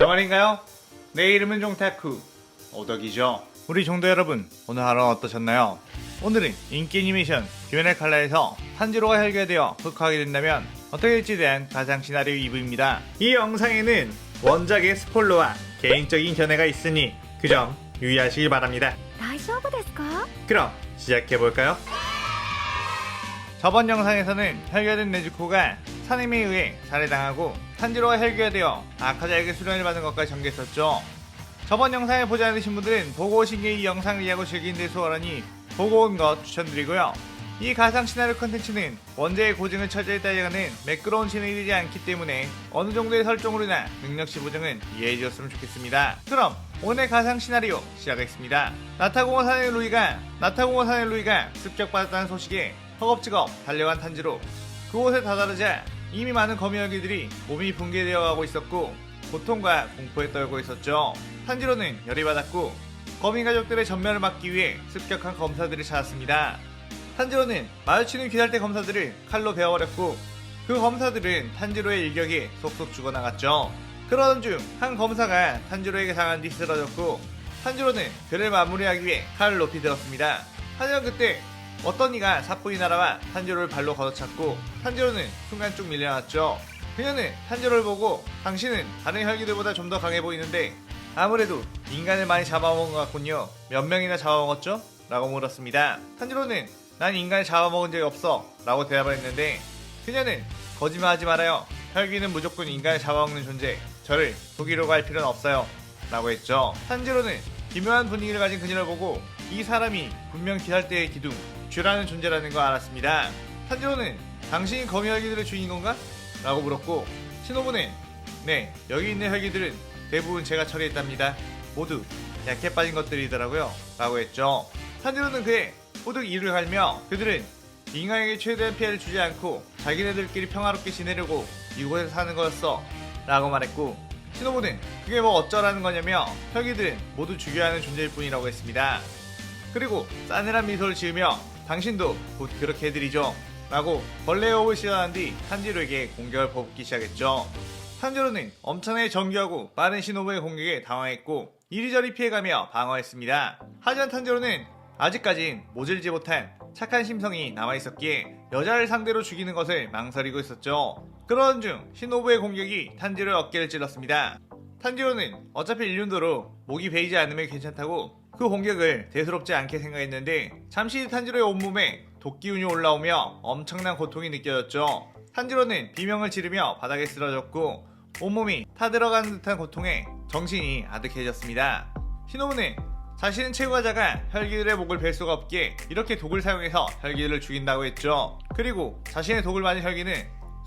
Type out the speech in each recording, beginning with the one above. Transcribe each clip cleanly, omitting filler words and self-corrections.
정말인가요? 내 이름은 종타쿠 오덕이죠. 우리 종도 여러분, 오늘 하루는 어떠셨나요? 오늘은 인기 애니메이션 귀면의 칼라에서 탄지로가 혈기되어 흑화하게 된다면 어떻게 될지에 대한 가상 시나리오 2부입니다. 이 영상에는 원작의 스포일러와 개인적인 견해가 있으니 그 점 유의하시길 바랍니다. 大丈夫ですか? 그럼 시작해볼까요? 저번 영상에서는 혈기된 네즈코가 사nem에 의해 살해당하고 탄지로가 혈기되어 아카자에게 수련을 받는 것까지 전개했었죠. 저번 영상을 보지 않으신 분들은 보고 오신 게 이 영상을 이해하고 즐긴 데 수월하니 보고 온 것 추천드리고요. 이 가상 시나리오 컨텐츠는 원제의 고증을 철저히 따져가는 매끄러운 진행이 되지 않기 때문에 어느 정도의 설정으로나 능력치 보정은 이해해 주셨으면 좋겠습니다. 그럼 오늘 가상 시나리오 시작하겠습니다. 나타공원 산의 루이가 습격받았다는 소식에 허겁지겁 달려간 탄지로 그곳에 다다르자 이미 많은 거미열기들이 몸이 붕괴되어 가고 있었고 고통과 공포에 떨고 있었죠. 탄지로는 열이 받았고 거미 가족들의 전멸을 막기 위해 습격한 검사들을 찾았습니다. 탄지로는 마주치는 귀살대 검사들을 칼로 베어버렸고 그 검사들은 탄지로의 일격에 속속 죽어나갔죠. 그러던 중 한 검사가 탄지로에게 당한 뒤 쓰러졌고 탄지로는 그를 마무리하기 위해 칼을 높이 들었습니다. 하지만 그때 어떤 이가 사뿐히 날아와 탄지로를 발로 걷어찼고 탄지로는 순간 쭉 밀려났죠. 그녀는 탄지로를 보고 당신은 다른 혈기들보다 좀 더 강해 보이는데 아무래도 인간을 많이 잡아먹은 것 같군요. 몇 명이나 잡아먹었죠? 라고 물었습니다. 탄지로는 난 인간을 잡아먹은 적이 없어 라고 대답을 했는데 그녀는 거짓말하지 말아요. 혈기는 무조건 인간을 잡아먹는 존재. 저를 속이려고 할 필요는 없어요 라고 했죠. 탄지로는 기묘한 분위기를 가진 그녀를 보고 이 사람이 분명 기살대의 기둥 쥐라는 존재라는 걸 알았습니다. 탄지로는 당신이 거미 혈기들의 주인공가? 라고 물었고 시노부는 네, 여기 있는 혈기들은 대부분 제가 처리했답니다. 모두 약해 빠진 것들이더라고요 라고 했죠. 탄지로는 그의 호득 이를 갈며 그들은 인간에게 최대한 피해를 주지 않고 자기네들끼리 평화롭게 지내려고 이곳에 사는 거였어 라고 말했고 시노부는 그게 뭐 어쩌라는 거냐며 혈기들은 모두 죽여야 하는 존재일 뿐이라고 했습니다. 그리고 싸늘한 미소를 지으며 당신도 곧 그렇게 해드리죠 라고 벌레의 호흡을 시전한 뒤 탄지로에게 공격을 퍼붓기 시작했죠. 탄지로는 엄청나게 정교하고 빠른 시노부의 공격에 당황했고 이리저리 피해가며 방어했습니다. 하지만 탄지로는 아직까진 모질지 못한 착한 심성이 남아있었기에 여자를 상대로 죽이는 것을 망설이고 있었죠. 그러던 중 시노부의 공격이 탄지로의 어깨를 찔렀습니다. 탄지로는 어차피 일륜도로 목이 베이지 않으면 괜찮다고 그 공격을 대수롭지 않게 생각했는데 잠시 탄지로의 온몸에 도끼운이 올라오며 엄청난 고통이 느껴졌죠. 탄지로는 비명을 지르며 바닥에 쓰러졌고 온몸이 타들어가는 듯한 고통에 정신이 아득해졌습니다. 시노부는 자신은 최고가자가 혈기들의 목을 벨 수가 없기에 이렇게 독을 사용해서 혈기들을 죽인다고 했죠. 그리고 자신의 독을 맞은 혈기는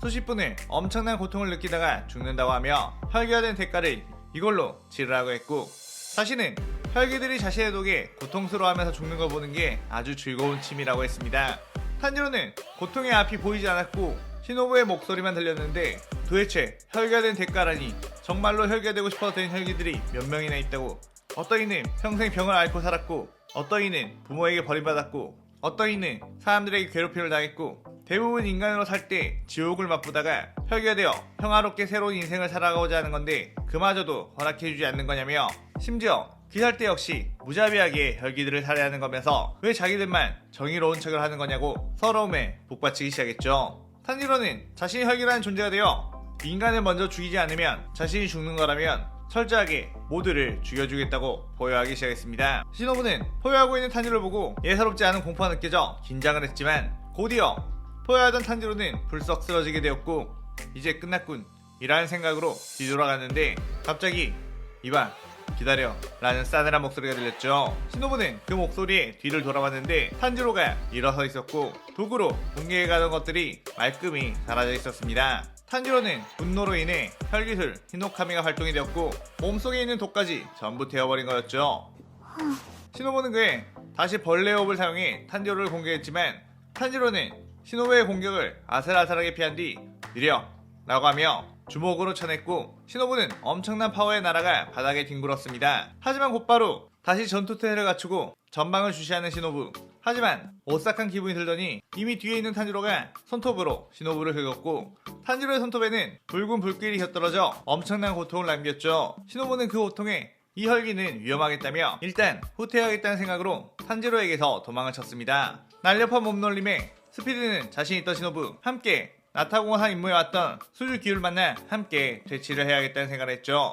수십 분을 엄청난 고통을 느끼다가 죽는다고 하며 혈기가 된 대가를 이걸로 치르라고 했고 자신은 혈기들이 자신의 독에 고통스러워하면서 죽는 걸 보는 게 아주 즐거운 취미라고 했습니다. 탄지로는 고통의 앞이 보이지 않았고 시노부의 목소리만 들렸는데 도대체 혈기가 된 대가라니 정말로 혈기가 되고 싶어서 된 혈기들이 몇 명이나 있다고. 어떤 이는 평생 병을 앓고 살았고 어떤 이는 부모에게 버림받았고 어떤 이는 사람들에게 괴롭힘을 당했고 대부분 인간으로 살 때 지옥을 맛보다가 혈기가 되어 평화롭게 새로운 인생을 살아가고자 하는 건데 그마저도 허락해주지 않는 거냐며 심지어 귀살대 역시 무자비하게 혈기들을 살해하는 거면서 왜 자기들만 정의로운 척을 하는 거냐고 서러움에 북받치기 시작했죠. 탄지로는 자신이 혈기라는 존재가 되어 인간을 먼저 죽이지 않으면 자신이 죽는 거라면 철저하게 모두를 죽여주겠다고 포효하기 시작했습니다. 시노부는 포효하고 있는 탄지로를 보고 예사롭지 않은 공포가 느껴져 긴장을 했지만 곧이어 포효하던 탄지로는 불쑥 쓰러지게 되었고 이제 끝났군 이라는 생각으로 뒤돌아갔는데 갑자기 이봐 기다려 라는 싸늘한 목소리가 들렸죠. 시노부는 그 목소리에 뒤를 돌아봤는데 탄지로가 일어서 있었고 도구로 붕괴해가던 것들이 말끔히 사라져 있었습니다. 탄지로는 분노로 인해 혈기술 히노카미가 발동이 되었고 몸속에 있는 독까지 전부 태워버린 거였죠. 시노부는 그에 다시 벌레 호흡을 사용해 탄지로를 공격했지만 탄지로는 시노부의 공격을 아슬아슬하게 피한 뒤 느려 라고 하며 주먹으로 쳐냈고 시노부는 엄청난 파워의 나라가 바닥에 뒹굴었습니다. 하지만 곧바로 다시 전투 태세를 갖추고 전방을 주시하는 시노부. 하지만 오싹한 기분이 들더니 이미 뒤에 있는 탄지로가 손톱으로 시노부를 긁었고 탄지로의 손톱에는 붉은 불길이 곁들어져 엄청난 고통을 남겼죠. 시노부는 그 고통에 이 혈기는 위험하겠다며 일단 후퇴하겠다는 생각으로 탄지로에게서 도망을 쳤습니다. 날렵한 몸놀림에 스피드는 자신 있던 시노부, 함께 나타공원한 임무에 왔던 수주 기우를 만나 함께 대치를 해야겠다는 생각을 했죠.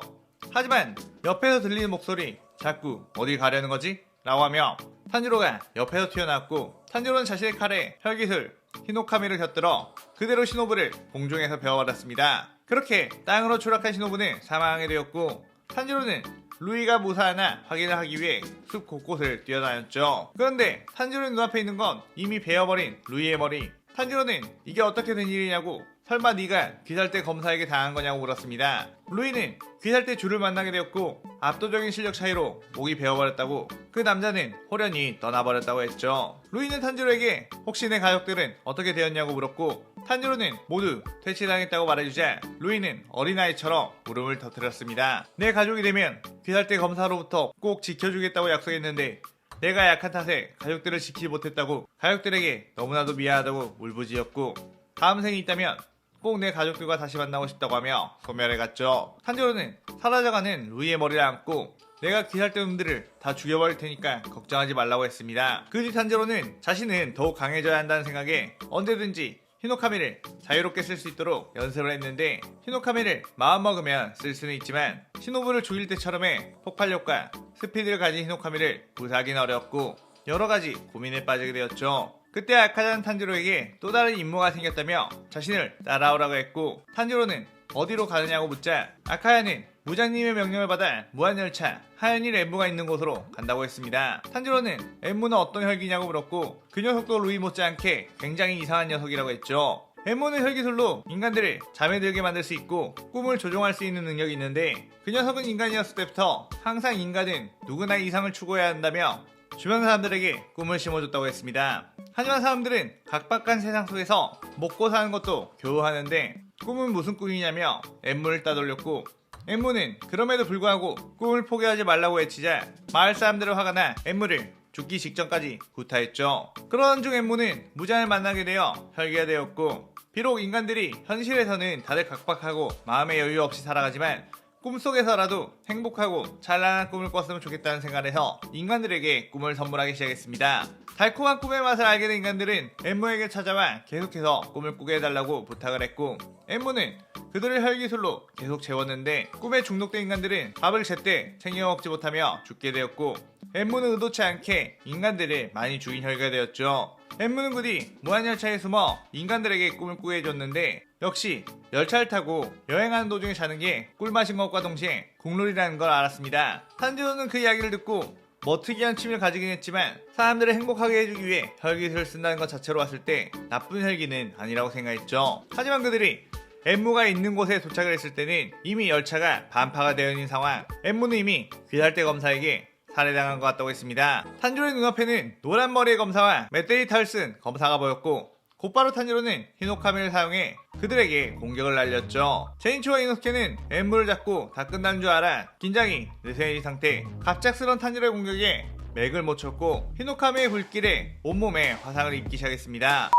하지만 옆에서 들리는 목소리, 자꾸 어딜 가려는 거지? 라고 하며 탄지로가 옆에서 튀어나왔고 탄지로는 자신의 칼에 혈기술 히노카미를 곁들여 그대로 시노부를 공중에서 베어버렸습니다. 그렇게 땅으로 추락한 시노부는 사망하게 되었고 탄지로는 루이가 무사하나 확인을 하기 위해 숲 곳곳을 뛰어다녔죠. 그런데 탄지로의 눈앞에 있는 건 이미 베어버린 루이의 머리. 탄지로는 이게 어떻게 된 일이냐고 설마 네가 귀살대 검사에게 당한 거냐고 물었습니다. 루이는 귀살대 주를 만나게 되었고 압도적인 실력 차이로 목이 베어버렸다고 그 남자는 호련히 떠나버렸다고 했죠. 루이는 탄지로에게 혹시 내 가족들은 어떻게 되었냐고 물었고 탄지로는 모두 퇴치당했다고 말해주자 루이는 어린아이처럼 울음을 터뜨렸습니다. 내 가족이 되면 귀살대 검사로부터 꼭 지켜주겠다고 약속했는데 내가 약한 탓에 가족들을 지키지 못했다고 가족들에게 너무나도 미안하다고 울부짖었고 다음 생이 있다면 꼭 내 가족들과 다시 만나고 싶다고 하며 소멸해갔죠. 탄지로는 사라져가는 루이의 머리를 안고 내가 귀살대 놈들을 다 죽여버릴 테니까 걱정하지 말라고 했습니다. 그 뒤 탄지로는 자신은 더욱 강해져야 한다는 생각에 언제든지 히노카미를 자유롭게 쓸 수 있도록 연습을 했는데 히노카미를 마음먹으면 쓸 수는 있지만 시노부를 죽일 때처럼의 폭발력과 스피드를 가진 히노카미를 구사하기는 어렵고 여러가지 고민에 빠지게 되었죠. 그때 아카자는 탄지로에게 또 다른 임무가 생겼다며 자신을 따라오라고 했고 탄지로는 어디로 가느냐고 묻자 아카야는 무장님의 명령을 받아 무한열차 하연일 엠무가 있는 곳으로 간다고 했습니다. 탄지로는 엠무는 어떤 혈기냐고 물었고 그 녀석도 루이 못지않게 굉장히 이상한 녀석이라고 했죠. 엠무는 혈기술로 인간들을 잠에 들게 만들 수 있고 꿈을 조종할 수 있는 능력이 있는데 그 녀석은 인간이었을 때부터 항상 인간은 누구나 이상을 추구해야 한다며 주변 사람들에게 꿈을 심어줬다고 했습니다. 하지만 사람들은 각박한 세상 속에서 먹고 사는 것도 교우하는데 꿈은 무슨 꿈이냐며 엠무를 따돌렸고 엠무는 그럼에도 불구하고 꿈을 포기하지 말라고 외치자 마을 사람들은 화가 나 엠무를 죽기 직전까지 구타했죠. 그러던 중 엠무는 무장을 만나게 되어 혈기가 되었고 비록 인간들이 현실에서는 다들 각박하고 마음의 여유 없이 살아가지만 꿈속에서라도 행복하고 찬란한 꿈을 꿨으면 좋겠다는 생각을 해서 인간들에게 꿈을 선물하기 시작했습니다. 달콤한 꿈의 맛을 알게 된 인간들은 엠무에게 찾아와 계속해서 꿈을 꾸게 해달라고 부탁을 했고 엠무는 그들을 혈기술로 계속 채웠는데 꿈에 중독된 인간들은 밥을 제때 챙겨 먹지 못하며 죽게 되었고 엠무는 의도치 않게 인간들을 많이 죽인 혈기가 되었죠. 엠무는 그뒤 무한열차에 숨어 인간들에게 꿈을 꾸게 해줬는데 역시 열차를 타고 여행하는 도중에 자는 게 꿀맛인 것과 동시에 국룰이라는 걸 알았습니다. 탄지로는 그 이야기를 듣고 특이한 취미를 가지긴 했지만 사람들을 행복하게 해주기 위해 혈기술을 쓴다는 것 자체로 봤을 때 나쁜 혈기는 아니라고 생각했죠. 하지만 그들이 엠무가 있는 곳에 도착을 했을 때는 이미 열차가 반파가 되어 있는 상황. 엠무는 이미 귀살대 검사에게 살해당한 것 같다고 했습니다. 탄지로의 눈앞에는 노란 머리의 검사와 멧돼지 털을 쓴 검사가 보였고 곧바로 탄지로는 히노카미를 사용해 그들에게 공격을 날렸죠. 제인치와 이노스케는 엠무를 잡고 다 끝난 줄 알아 긴장이 느슨해진 상태. 갑작스런 탄지로의 공격에 맥을 못 쳤고 히노카미의 불길에 온몸에 화상을 입기 시작했습니다.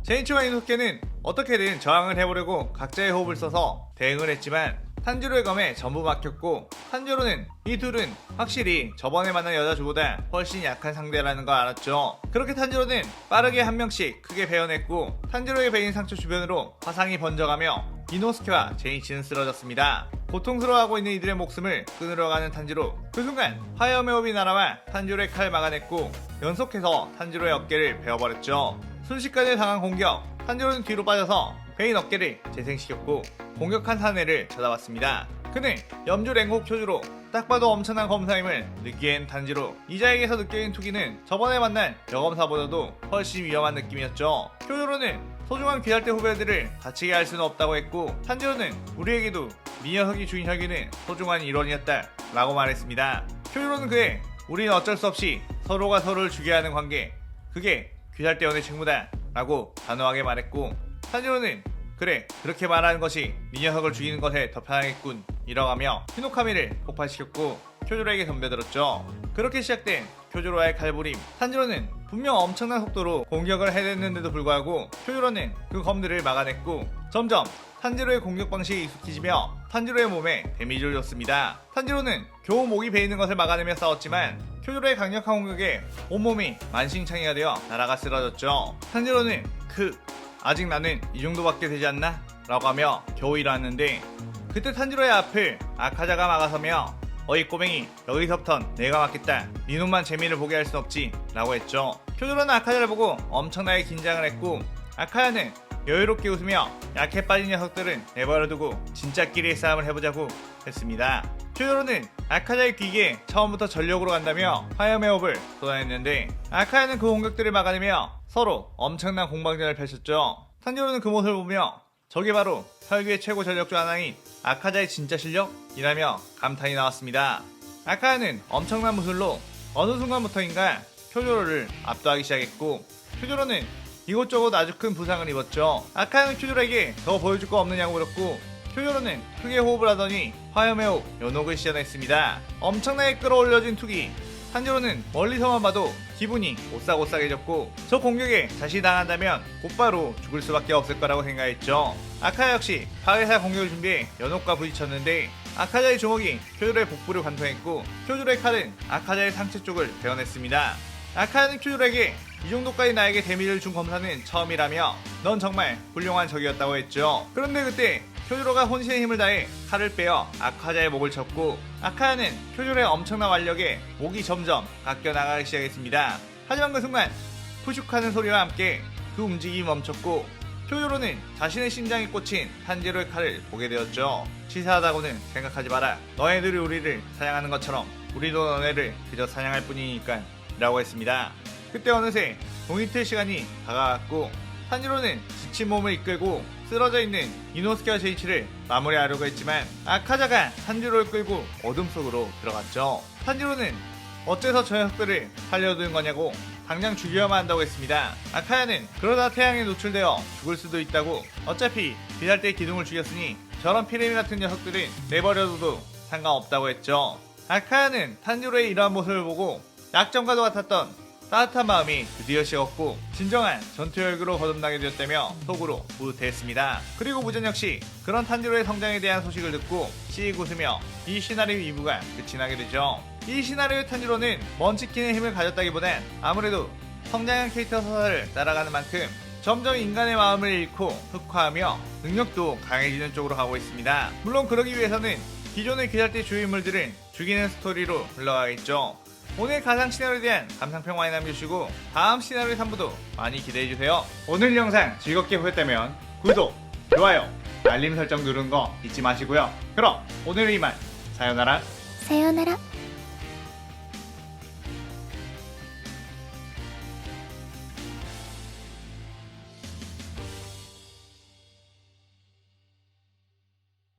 제인치와 이노스케는 어떻게든 저항을 해보려고 각자의 호흡을 써서 대응을 했지만 탄지로의 검에 전부 막혔고 탄지로는 이 둘은 확실히 저번에 만난 여자주보다 훨씬 약한 상대라는 걸 알았죠. 그렇게 탄지로는 빠르게 한 명씩 크게 베어냈고 탄지로의 베인 상처 주변으로 화상이 번져가며 이노스케와 제이치는 쓰러졌습니다. 고통스러워하고 있는 이들의 목숨을 끊으러 가는 탄지로. 그 순간 화염의 호흡이 날아와 탄지로의 칼을 막아냈고 연속해서 탄지로의 어깨를 베어버렸죠. 순식간에 당한 공격. 탄지로는 뒤로 빠져서 베인 어깨를 재생시켰고 공격한 사내를 쳐다봤습니다. 그는 염주 랭곡 표주로 딱 봐도 엄청난 검사임을 느끼는 탄지로. 이자에게서 느껴진 투기는 저번에 만난 여검사보다도 훨씬 위험한 느낌이었죠. 표주로는 소중한 귀살대 후배들을 다치게 할 수는 없다고 했고 탄지로는 우리에게도 네 녀석이 주인 혈기는 소중한 일원이었다 라고 말했습니다. 표주로는 그의 우린 어쩔 수 없이 서로가 서로를 죽여야 하는 관계, 그게 귀살대원의 책무다 라고 단호하게 말했고 탄지로는 그래 그렇게 말하는 것이 네 녀석을 죽이는 것에 더 편하겠군 이러가며 히노카미를 폭발시켰고 쿄조로에게 덤벼들었죠. 그렇게 시작된 쿄조로와의 칼부림. 탄지로는 분명 엄청난 속도로 공격을 해냈는데도 불구하고 쿄조로는 그 검들을 막아냈고 점점 탄지로의 공격 방식에 익숙해지며 탄지로의 몸에 데미지를 줬습니다. 탄지로는 겨우 목이 베이는 것을 막아내며 싸웠지만 쿄조로의 강력한 공격에 온몸이 만신창이가 되어 나라가 쓰러졌죠. 탄지로는 아직 나는 이 정도밖에 되지 않나? 라고 하며 겨우 일어났는데 그때 탄지로의 앞을 아카자가 막아서며 어이 꼬맹이, 여기서부턴 내가 맞겠다. 네 놈만 재미를 보게 할 순 없지 라고 했죠. 쿄조로는 아카자를 보고 엄청나게 긴장을 했고 아카야는 여유롭게 웃으며 약해 빠진 녀석들은 내버려두고 진짜끼리의 싸움을 해보자고 했습니다. 쿄조로는 아카자의 귀에 처음부터 전력으로 간다며 화염의 호흡을 쏟아냈는데 아카야는 그 공격들을 막아내며 서로 엄청난 공방전을 펼쳤죠. 탄지로는 그 모습을 보며 저게 바로 혈귀의 최고 전력 중 하나인 아카자의 진짜 실력이라며 감탄이 나왔습니다. 아카야는 엄청난 무술로 어느 순간부터인가 쿄조로를 압도하기 시작했고 쿄조로는 이곳저곳 아주 큰 부상을 입었죠. 아카야는 쿄조로에게 더 보여줄 거 없느냐고 물었고 쿄조로는 크게 호흡을 하더니 화염의 호흡 연옥을 시전했습니다. 엄청나게 끌어올려진 투기 탄지로는 멀리서만 봐도 기분이 오싹오싹해졌고 저 공격에 다시 당한다면 곧바로 죽을 수밖에 없을 거라고 생각했죠. 아카야 역시 파괴살 공격을 준비해 연옥과 부딪혔는데 아카자의 주먹이 쿄조로의 복부를 관통했고 쿄조로의 칼은 아카자의 상체 쪽을 베어냈습니다. 아카야는 쿄조로에게 이 정도까지 나에게 데미지를 준 검사는 처음이라며 넌 정말 훌륭한 적이었다고 했죠. 그런데 그때 쿄조로가 혼신의 힘을 다해 칼을 빼어 아카자의 목을 쳤고 아카야는 쿄조로의 엄청난 완력에 목이 점점 깎여나가기 시작했습니다. 하지만 그 순간 푸슉하는 소리와 함께 그 움직임이 멈췄고 쿄조로는 자신의 심장이 꽂힌 탄지로의 칼을 보게 되었죠. 치사하다고는 생각하지 마라. 너희들이 우리를 사냥하는 것처럼 우리도 너네를 그저 사냥할 뿐이니까 라고 했습니다. 그때 어느새 동이틀 시간이 다가왔고 탄지로는 지친 몸을 이끌고 쓰러져 있는 이노스케와 제이치를 마무리하려고 했지만 아카자가 탄지로를 끌고 어둠 속으로 들어갔죠. 탄지로는 어째서 저 녀석들을 살려두는 거냐고 당장 죽여야만 한다고 했습니다. 아카야는 그러다 태양에 노출되어 죽을 수도 있다고 어차피 비살대 기둥을 죽였으니 저런 피레미 같은 녀석들은 내버려둬도 상관없다고 했죠. 아카야는 탄지로의 이러한 모습을 보고 약점과도 같았던 따뜻한 마음이 드디어 식었고 진정한 전투 열기로 거듭나게 되었다며 속으로 뿌듯해했습니다. 그리고 무전 역시 그런 탄지로의 성장에 대한 소식을 듣고 씩 웃으며 이 시나리오 2부가 끝이 나게 되죠. 이 시나리오의 탄지로는 먼치킨의 힘을 가졌다기보단 아무래도 성장한 캐릭터 서사를 따라가는 만큼 점점 인간의 마음을 잃고 흑화하며 능력도 강해지는 쪽으로 가고 있습니다. 물론 그러기 위해서는 기존의 귀살대 주요 인물들을 죽이는 스토리로 흘러가겠죠. 오늘 가상 시나리오에 대한 감상평 많이 남겨주시고 다음 시나리오 3부도 많이 기대해주세요. 오늘 영상 즐겁게 보셨다면 구독, 좋아요, 알림 설정 누르는 거 잊지 마시고요. 그럼 오늘은 이만 사요나라.さようなら。